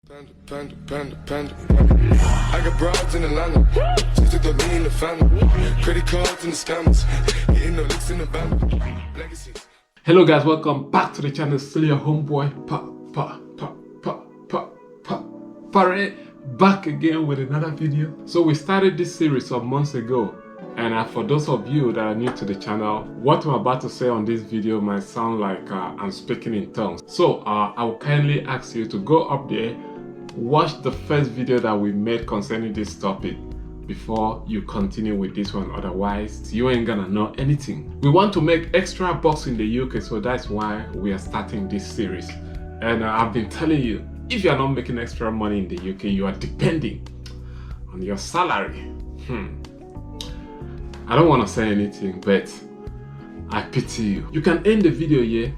Panda, panda, panda. I got broads in Atlanta. Just took the me in the family. Credit cards in the scammers. Getting no licks in the band. Legacies. Hello guys, welcome back to the channel. Still your homeboy Pare, back again with another video. So we started this series some months ago, and for those of you that are new to the channel, what I'm about to say on this video might sound like I'm speaking in tongues. So I will kindly ask you to go up there, watch the first video that we made concerning this topic before you continue with this one, otherwise you ain't gonna know anything. We want to make extra bucks in the UK, so that's why we are starting this series. And I've been telling you, if you are not making extra money in the UK, you are depending on your salary. I don't want to say anything, but I pity you. You can end the video here,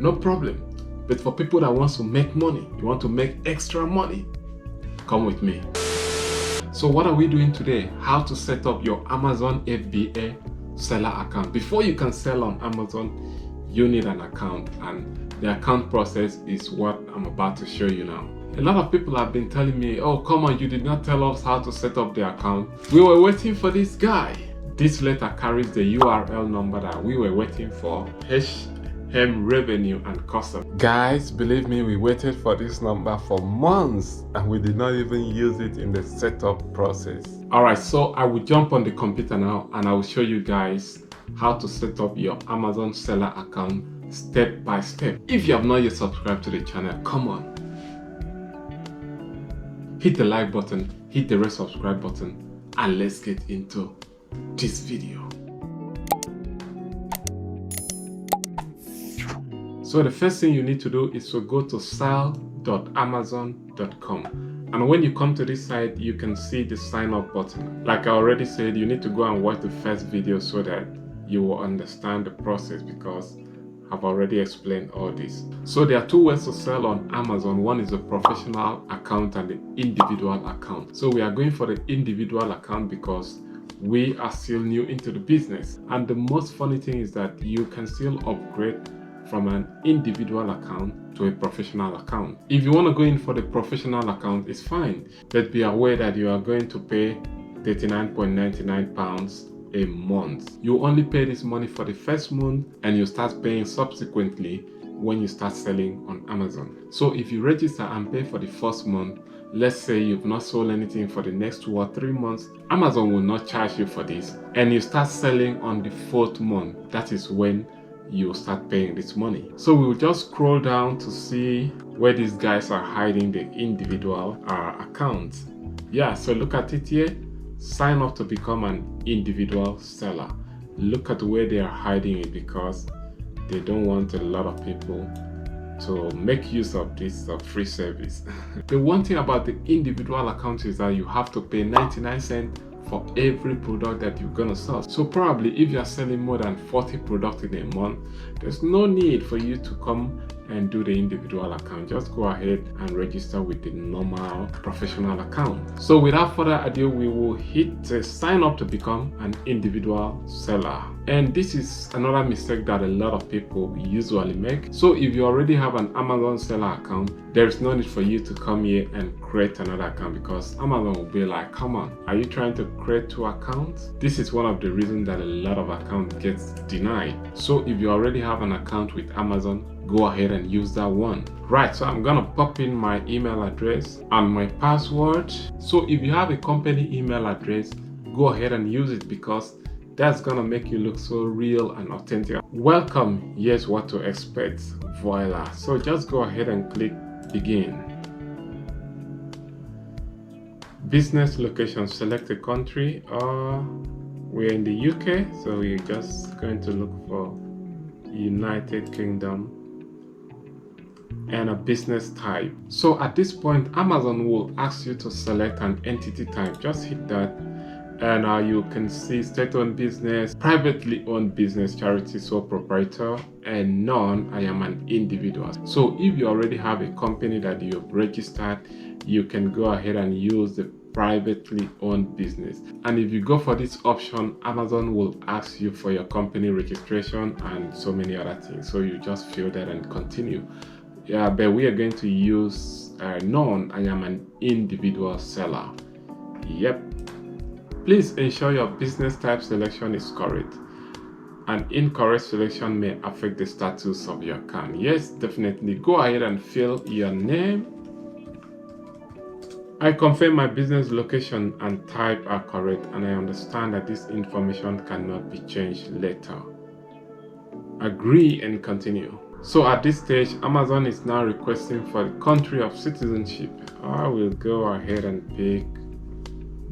no problem. But for people that want to make money, you want to make extra money, come with me. So what are we doing today? How to set up your Amazon FBA seller account. Before you can sell on Amazon, you need an account, and the account process is what I'm about to show you now. A lot of people have been telling me, oh come on, you did not tell us how to set up the account. We were waiting for this guy. This letter carries the URL number that we were waiting for. HM Revenue and Custom. Guys, believe me, we waited for this number for months and we did not even use it in the setup process. Alright, so I will jump on the computer now and I will show you guys how to set up your Amazon seller account step by step. If you have not yet subscribed to the channel, come on. Hit the like button, hit the red subscribe button, and let's get into this video. So the first thing you need to do is to go to sell.amazon.com, and when you come to this site, you can see the sign up button. Like I already said, you need to go and watch the first video so that you will understand the process, because I've already explained all this. So there are two ways to sell on Amazon. One is the professional account and the individual account. So we are going for the individual account because we are still new into the business. And the most funny thing is that you can still upgrade from an individual account to a professional account. If you want to go in for the professional account, it's fine, but be aware that you are going to pay £39.99 a month. You only pay this money for the first month, and you start paying subsequently when you start selling on Amazon. So if you register and pay for the first month, let's say you've not sold anything for the next 2 or 3 months, Amazon will not charge you for this, and you start selling on the 4th month. That is when you start paying this money. So we'll just scroll down to see where these guys are hiding the individual accounts. Yeah, so look at it here. Sign up to become an individual seller. Look at where they are hiding it, because they don't want a lot of people to make use of this free service. The one thing about the individual account is that you have to pay 99 cents for every product that you're gonna sell. So probably if you're selling more than 40 products in a month, there's no need for you to come and do the individual account. Just go ahead and register with the normal professional account. So without further ado, we will hit sign up to become an individual seller. And this is another mistake that a lot of people usually make. So if you already have an Amazon seller account, there is no need for you to come here and create another account, because Amazon will be like, come on, are you trying to create 2 accounts? This is one of the reasons that a lot of accounts gets denied. So if you already have an account with Amazon, go ahead and use that one. Right, so I'm gonna pop in my email address and my password. So if you have a company email address, go ahead and use it, because that's gonna make you look so real and authentic. Welcome, here's what to expect. Voila. So just go ahead and click begin. Business location, select a country. We're in the UK, so we're just going to look for United Kingdom, and a business type. So at this point, Amazon will ask you to select an entity type. Just hit that, and you can see state-owned business, privately owned business, charity, sole proprietor, and none. I am an individual. So if you already have a company that you've registered, you can go ahead and use the privately owned business. And if you go for this option, Amazon will ask you for your company registration and so many other things. So you just fill that and continue. but we are going to use none. I am an individual seller. Yep. Please ensure your business type selection is correct. An incorrect selection may affect the status of your account. Yes, definitely. Go ahead and fill your name. I confirm my business location and type are correct, and I understand that this information cannot be changed later. Agree and continue. So at this stage, Amazon is now requesting for the country of citizenship. I will go ahead and pick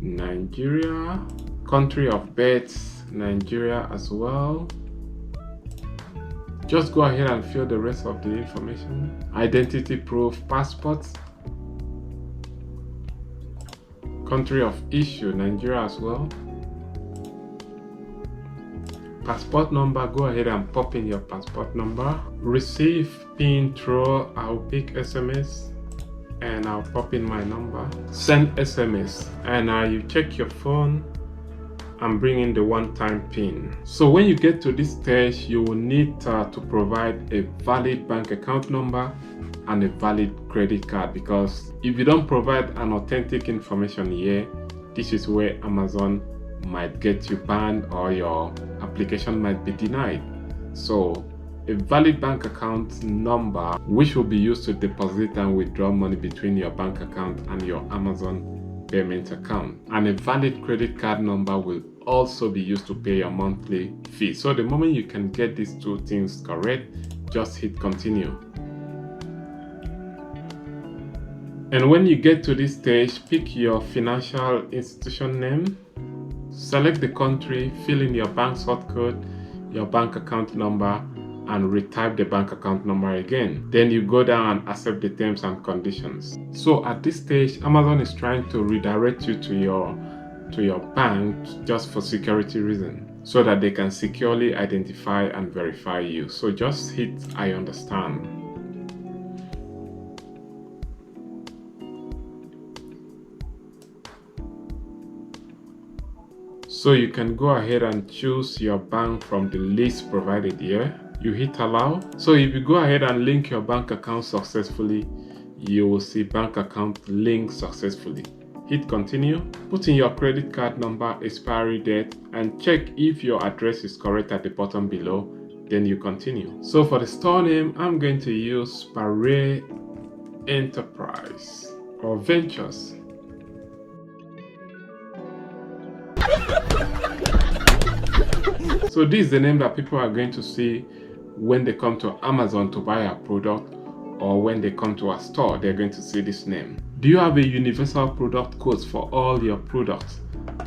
Nigeria. Country of birth, Nigeria as well. Just go ahead and fill the rest of the information. Identity proof, passport. Country of issue, Nigeria as well. Passport number, go ahead and pop in your passport number. Receive PIN through, I'll pick SMS and I'll pop in my number. Send SMS and you check your phone and bring in the one-time PIN. So when you get to this stage, you will need to provide a valid bank account number and a valid credit card, because if you don't provide an authentic information here, this is where Amazon might get you banned or your application might be denied. So a valid bank account number, which will be used to deposit and withdraw money between your bank account and your Amazon payment account, and a valid credit card number will also be used to pay your monthly fee. So the moment you can get these two things correct, just hit continue. And when you get to this stage, pick your financial institution name, select the country, fill in your bank sort code, your bank account number, and retype the bank account number again. Then you go down and accept the terms and conditions. So at this stage, Amazon is trying to redirect you to your bank just for security reasons, so that they can securely identify and verify you. So just hit I understand. So you can go ahead and choose your bank from the list provided here. You hit allow. So if you go ahead and link your bank account successfully, you will see bank account linked successfully. Hit continue. Put in your credit card number, expiry date, and check if your address is correct at the bottom below. Then you continue. So for the store name, I'm going to use Paré Enterprise or Ventures. So this is the name that people are going to see when they come to Amazon to buy a product, or when they come to a store, they're going to see this name. Do you have a universal product code for all your products?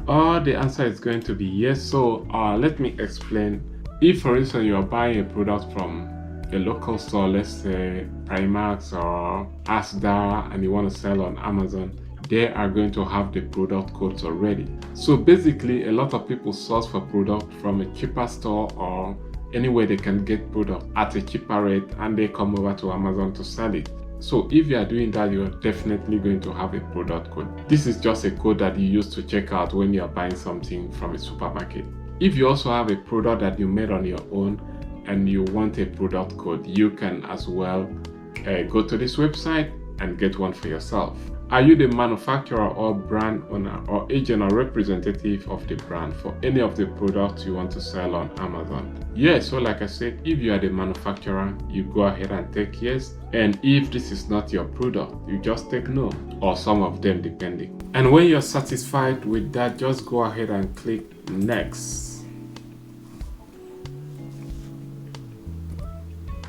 The answer is going to be yes. So let me explain. If for instance you are buying a product from a local store, let's say Primark or Asda, and you want to sell on Amazon, they are going to have the product codes already. So basically, a lot of people source for product from a cheaper store or anywhere they can get product at a cheaper rate, and they come over to Amazon to sell it. So if you are doing that, you are definitely going to have a product code. This is just a code that you use to check out when you are buying something from a supermarket. If you also have a product that you made on your own and you want a product code, you can as well go to this website and get one for yourself. Are you the manufacturer or brand owner or agent or representative of the brand for any of the products you want to sell on Amazon? Yes, so like I said, if you are the manufacturer, you go ahead and take yes. And if this is not your product, you just take no, or some of them depending. And when you're satisfied with that, just go ahead and click next.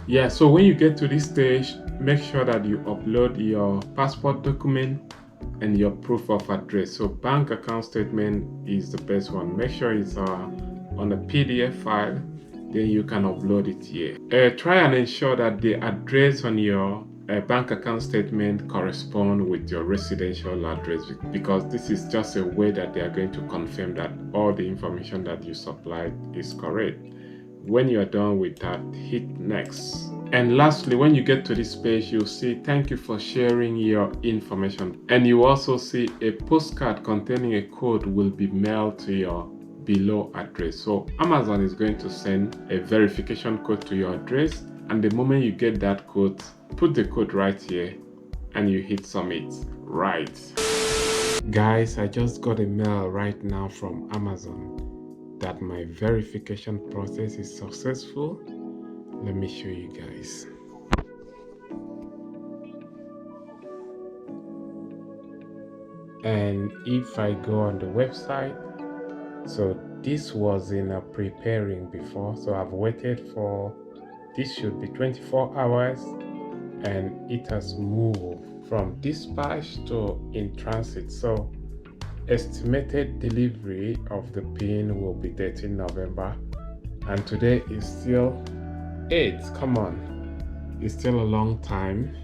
Yeah, so when you get to this stage, make sure that you upload your passport document and your proof of address. So bank account statement is the best one. Make sure it's on a PDF file, then you can upload it here. Try and ensure that the address on your bank account statement correspond with your residential address, because this is just a way that they are going to confirm that all the information that you supplied is correct. When you are done with that, hit next. And lastly, when you get to this page, you'll see thank you for sharing your information, and you also see a postcard containing a code will be mailed to your below address. So Amazon is going to send a verification code to your address, And the moment you get that code, put the code right here and you hit submit. Right. Guys, I just got a mail right now from Amazon that my verification process is successful. Let me show you guys. And if I go on the website, so this was in preparing before, so I've waited for, this should be 24 hours, and it has moved from dispatch to in transit. So estimated delivery of the pin will be 13 November, and today is still 8. Come on, it's still a long time.